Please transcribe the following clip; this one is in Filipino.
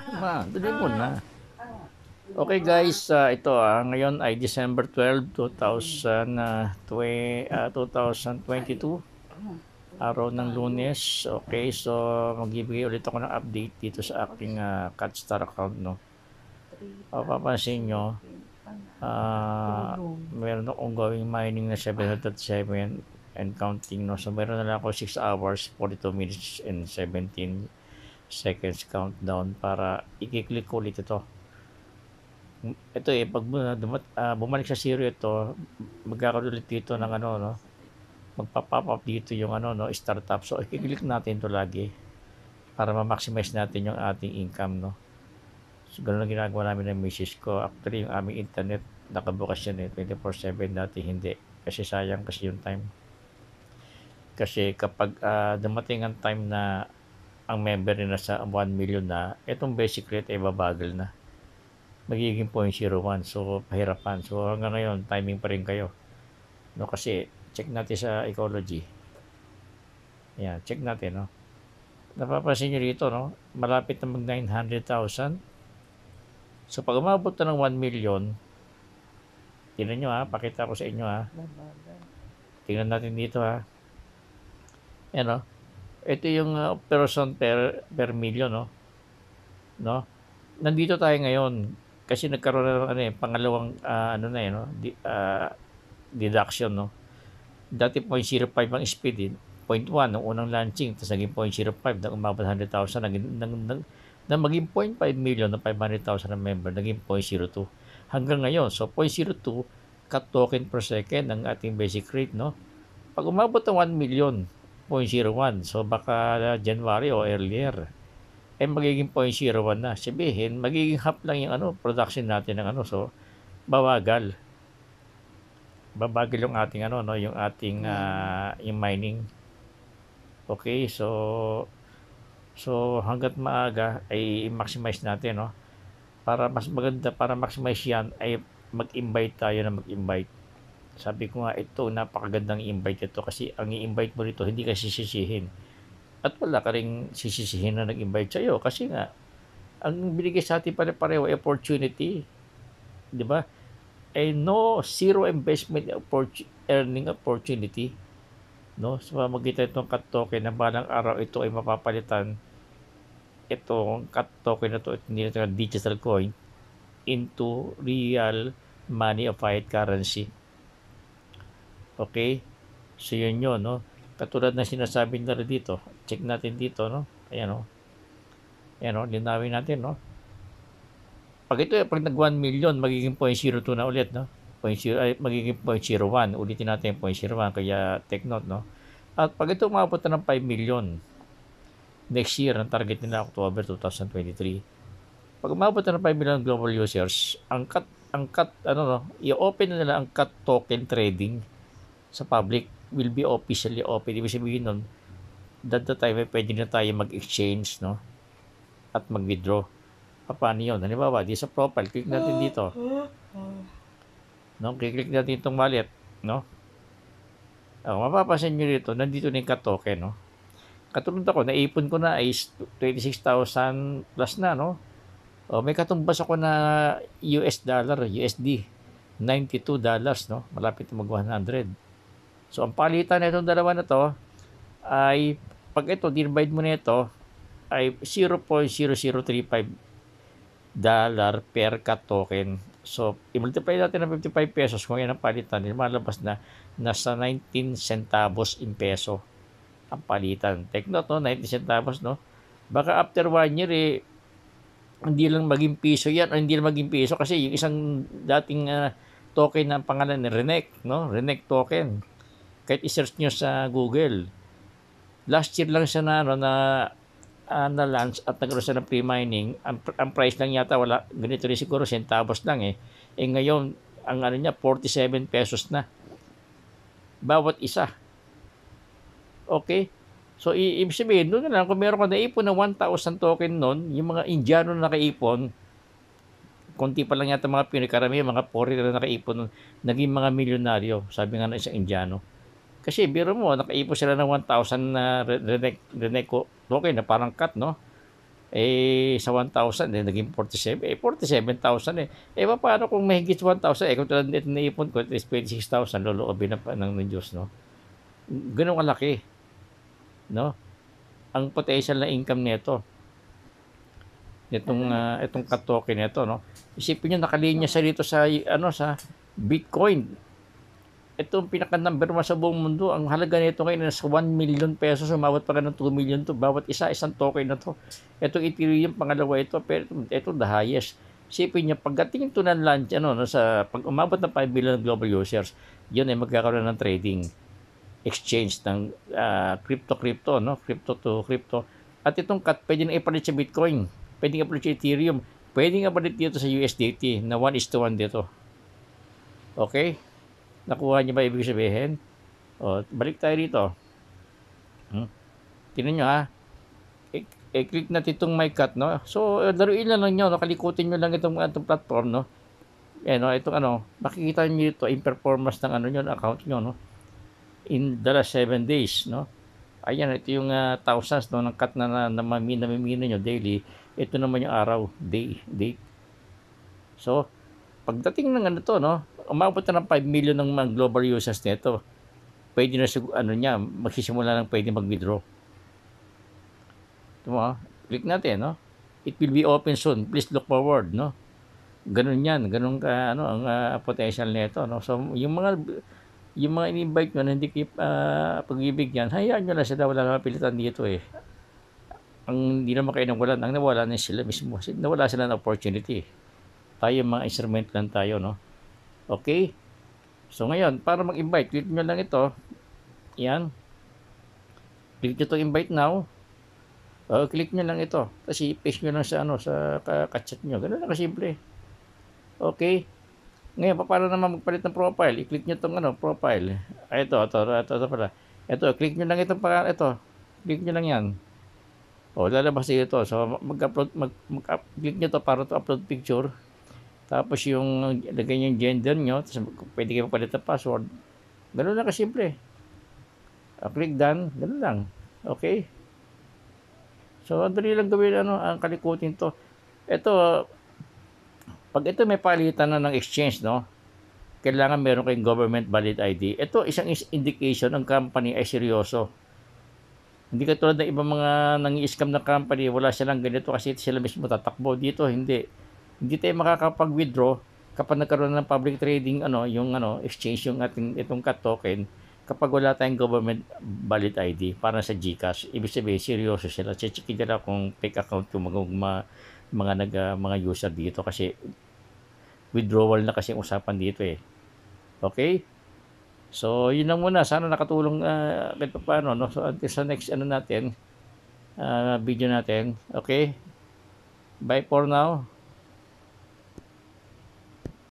Tuloy mo na. Okay guys, ito ngayon ay December 12, 2022, araw ng Lunes. Okay, so magbibigay ulit ako ng update dito sa aking CatStar account, no. Papansin nyo, meron akong gawing mining na 707 and counting, no. So meron na lang ako 6 hours, 42 minutes and 17 seconds countdown para i-click ulit ito. Ito pag bumalik sa zero ito, magkakaroon ulit dito ng ano, no, magpa-pop up dito yung ano, no, startup. So i-click natin to lagi para ma-maximize natin yung ating income, no. So ganun ang ginagawa namin ng misis ko. Actually yung aming internet nakabukas yan 24/7, dati hindi kasi sayang kasi yung time. Kasi kapag dumating ang time na ang member na sa 1 million na, itong basic rate ay babagal na, magiging 0.01. So pahirapan. So hanggang ngayon timing pa rin kayo, no, kasi check natin sa ecology. Ayan, check natin, no. Napapansin nyo dito, no, malapit na mag 900,000. So pag umabot na ng 1 million, tingnan nyo pakita ko sa inyo tingnan natin dito Ayan, no, ito yung person per million, no. Nandito tayo ngayon kasi nagkaroon na ng pangalawang no, deduction, no. Dati 0.05 ang speed 0.1 nung unang launching, tapos naging 0.05 na umabot 100,000, na maging 0.5 million na 500,000 na member, naging 0.02 hanggang ngayon. So 0.02 cut token per second ang ating basic rate, no. Pag umabot ng 1 million, 0.01, so baka January o earlier magiging 0.01 na. Sabihin, magiging half lang yung production natin ng so babagal yung ating no, yung ating yung mining. Okay, so hangga't maaga ay i-maximize natin, no, para mas maganda, para maximize yan ay mag-invite tayo na mag-invite. Sabi ko nga, ito napakagandang invite ito kasi ang i-invite mo rito hindi ka sisisihin. At wala ka ring sisisihin na nag-invite sa'yo kasi nga, ang binigay sa atin pare-pareho opportunity. Di ba? Zero investment earning opportunity. No? So, pamagitan itong cut token na balang araw ito ay mapapalitan, itong cut token na ito, hindi na digital coin, into real money of fiat currency. Okay? So, yun, no? Katulad na sinasabi nila dito, check natin dito, no? Ayan, no? Ayan, no? Linawin natin, no? Pag ito, pag nag 1 million, magiging 0.02 na ulit, no? Magiging 0.01. Ulitin natin 0.01, kaya take note, no? At pag ito umabot na ng 5 million, next year, ang target nila October 2023. Pag umabot na ng 5 million global users, ang cut, i-open na nila ang cut token trading sa public, will be officially open. Ibig sabihin nun, that the time pwede na tayo mag-exchange, no, at mag-withdraw. Paano yun? Halimbawa, di sa profile, click natin dito, no, click natin itong wallet, no. Mapapansin nyo dito, nandito na yung cut token, no. Katulad ako, naipon ko na ay 26,000 plus na, no. May katumbas ako na USD, $92, no, malapit na mag 100. So, ang palitan na itong dalawa na to ay, pag ito, divide mo na ito, ay $0.0035 per cut token. So, i-multiply natin ng 55 pesos kung yan ang palitan, malabas na nasa 19 centavos in peso ang palitan. Take note, no, 19 centavos, no. Baka after 1 year, hindi lang maging piso yan, o hindi lang maging piso kasi yung isang dating token ng pangalan ni Renek, no, Renek token. Kahit i-search nyo sa Google, last year lang siya na launch at nagkaroon siya ng pre-mining. Ang price lang yata, wala, ganito rin siguro, centavos lang ngayon, ang niya, 47 pesos na. Bawat isa. Okay? So, ibig sabihin, doon na lang, kung meron ka naipon ng 1,000 token noon, yung mga Indiano na nakaipon, konti pa lang yata mga Pinoy, mga foreigner na nakaipon noon, naging mga milyonaryo, sabi nga ng isang Indiano. Kasi biro mo, nakaipon sila ng 1,000 na Reneco token na parang cut, no? Sa 1,000, naging 47, 47,000 eh. Paano kung mahigit 1,000, kung tulad nito naipon ko, at least 26,000, loloobin na pa ng Diyos, no? Ganun kalaki, no? Ang potential na income nito, itong token nito, no? Isipin niyo, nakalinya siya dito sa, sa Bitcoin. Ito ang pinaka-number 1 sa buong mundo. Ang halaga nito ngayon nasa 1 million pesos, umabot pa ng 2 million to. Bawat isang token na to. Itong Ethereum, pangalawa ito, pero ito the highest. Isipin niyo, pagdating ito ng launch, pag umabot ng 5 million global users, yun ay magkakaroon ng trading exchange ng crypto, no? Crypto to crypto. At itong cut, pwede na ipalit sa Bitcoin. Pwede nga palit sa Ethereum. Pwede nga palit dito sa USDT na 1:1 dito. Okay? Nakuha niyo ba ibig sabihin? Balik tayo dito. Tingnan nyo ha. Click natin itong my cut, no? So, laruin lang nyo, nakalikutin nyo lang itong platform, no? Itong makikita nyo ito, in performance ng nyo, account nyo, no? In the last 7 days, no? Ayan, ito yung thousands, no, ng cut na mamimina nyo daily. Ito naman yung araw, date. So, pagdating ng no? Umabot na ng 5 million ng mga global users nito. Pwede na magsisimula ng pwede mag-withdraw. Ito mo, click natin, no? It will be open soon. Please look forward, no? Ganun yan, ganun ka, ang potential nito, no? So, yung mga in-invite nyo na hindi kayo pagbibigyan, hayaan nyo lang sila, wala naman pilitan dito eh. Ang hindi naman kayo nawalan, ang nawalan na sila mismo. Nawala sila ng opportunity. Tayo mga instrument lang tayo, no? Okay? So ngayon, para mag-invite, click nyo lang ito. Yan. Click nyo itong invite now. Click nyo lang ito. Kasi paste nyo lang sa chat nyo. Ganun lang kasimple. Okay? Ngayon, paano naman magpalit ng profile? I-click nyo itong profile. Ito pala. Ito, click nyo lang ito. Click nyo lang yan. Lalabas dito. So, click nyo ito para to upload picture. Tapos yung lagay yung gender nyo, tapos pwede kayo magpalit ng password. Ganun lang kasimple. Click done, ganun lang. Okay? So, ang dali lang gawin ang kalikutin to. Ito, pag ito may palitan na ng exchange, no? Kailangan meron kayong government valid ID. Ito, isang indication ng company ay seryoso. Hindi katulad ng ibang mga nang-i-scam na company, wala silang ganito kasi sila mismo tatakbo. Dito, hindi tayo makakapag-withdraw kapag nagkaroon ng public trading exchange yung itong cut token kapag wala tayong government valid ID para sa GCash. Ibig sabihin seryoso sila. Check nila kung fake account yung mga user dito kasi withdrawal na kasi usapan dito eh. Okay? So, yun lang muna. Sana nakatulong kahit paano, no? So, until sa next natin, video natin. Okay? Bye for now.